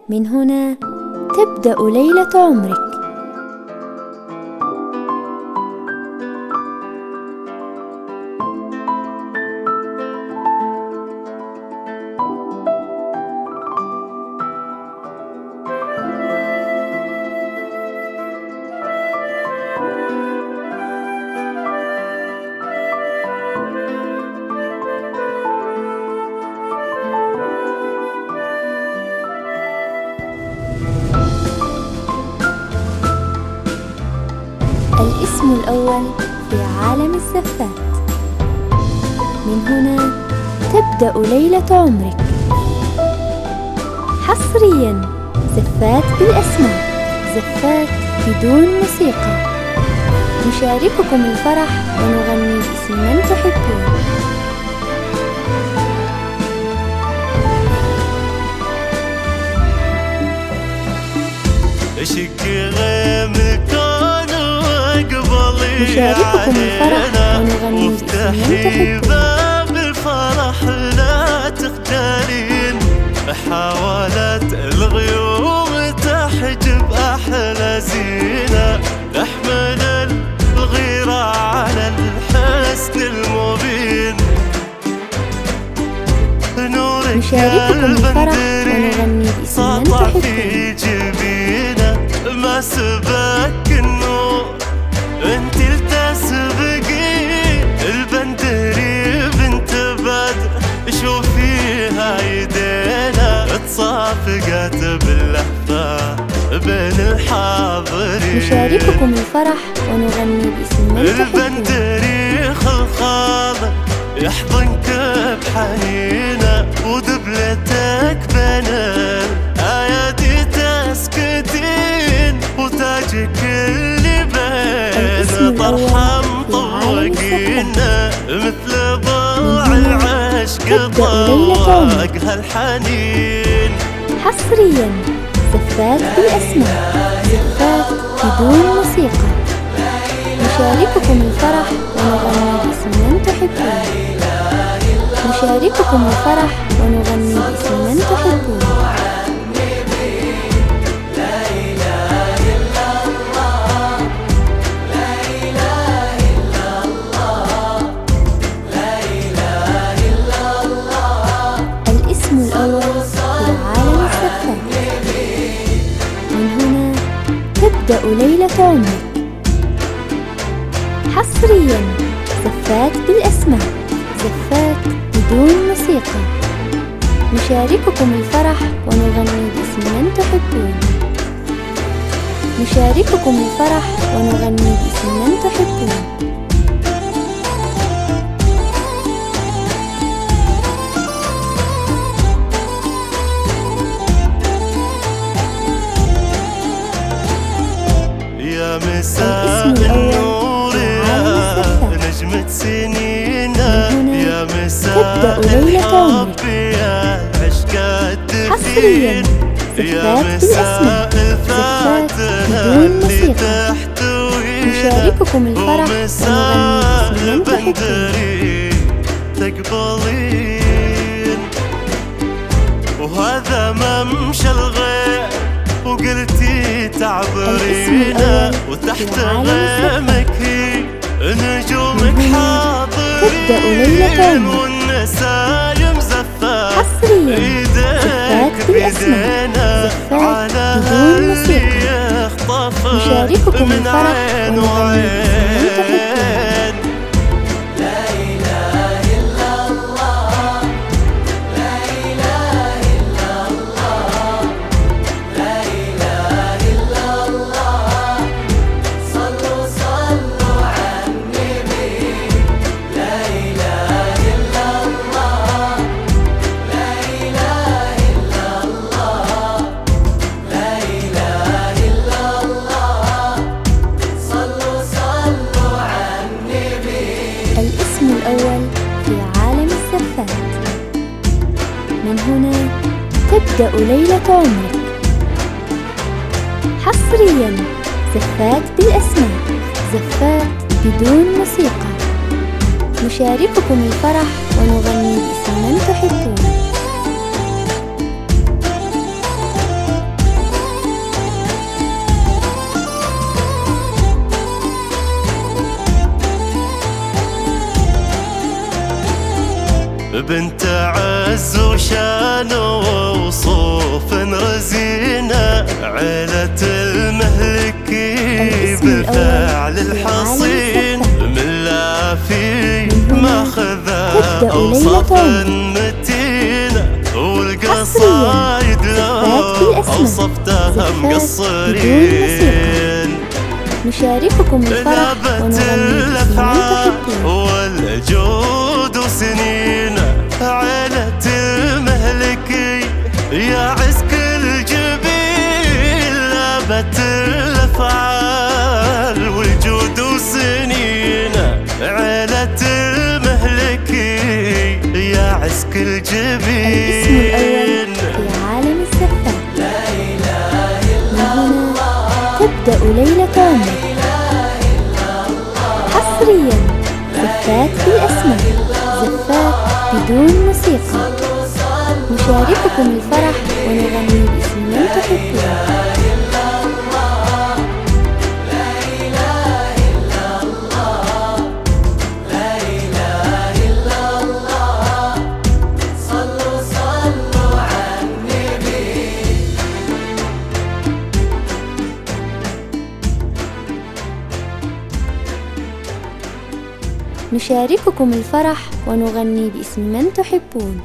من هنا تبدأ ليلة عمرك. الاسم الأول في عالم الزفات. من هنا تبدأ ليلة عمرك. حصرياً زفات بالأسماء، زفات بدون موسيقى. نشارككم الفرح ونغني باسم من تحبون. نشارككم الفرح ونغني وافتحي باب الفرح لا تخجلين. حاولت الغيوم تحجب أحلى زينة، تحمل الغيرة على الحسن المبين. نورك البندري سطع في جبينه، ما سبك النور انت التسبقين. البندري بنت بدر شوفيها يدينا، تصافقت باللهفة بين الحاضرين. نشارككم الفرح ونغني باسم من تحبون. البندري خلخالك يحضنك بحنينه، ودبلتك بين الأيادي تسكتين، وتاجك اللي بين طرحة مطوقينه، مثل ضلع العشق طوق هالحنين. حصرياً زفات بالأسماء، زفات بدون موسيقى. نشارككم الفرح ونغني باسم من تحبون. نشارككم الفرح ونغني باسم من تحبون. الاسم الأول في عالم الزفات. من هنا تبدأ ليلة عمرك. حصرياً زفات بالأسماء، زفات بدون موسيقى. نشارككم الفرح ونغني باسم من تحبون. نشارككم الفرح ونغني باسم من تحبون. يا مساء النور يا نجمة سنينا، يا مساء الحب يا عشق الدفين، يا مساء الفاتنة اللي تحتوينا، ومساء البندري تقبلين. وهذا ممشى الغير وقلتي تعبرينا، وتحت غيمك هي نجومك حاضرين، والنسايم زفات ايديك بيدينا، على اللي يخطفك من عين وعين. الأول في عالم الزفات. من هنا تبدأ ليلة عمرك. حصرياً زفات بالأسماء، زفات بدون موسيقى. نشارككم الفرح ونغني باسم من تحبون. بنت عز وشان وصوف رزينة، عيلة المهلكي بالفعل الحصين، من لا في ماخذة أوصاف متينة، والقصايد لو أوصفتها مقصرين. نشارككم الفرح ونغني باسم من تحبون. والجود وسنينه، عيلة المهلكي يا عسك الجبين، لابت الأفعال والجود وسنينه، عيلة المهلكي يا عسك الجبين. الاسم الأول في عالم الزفات. من هنا تبدأ ليلة عمرك. حصريا زفات بالأسماء، زفات بدون موسيقى. نشارككم الفرح ونغني باسم من تحبون. نشارككم الفرح ونغني باسم من تحبون.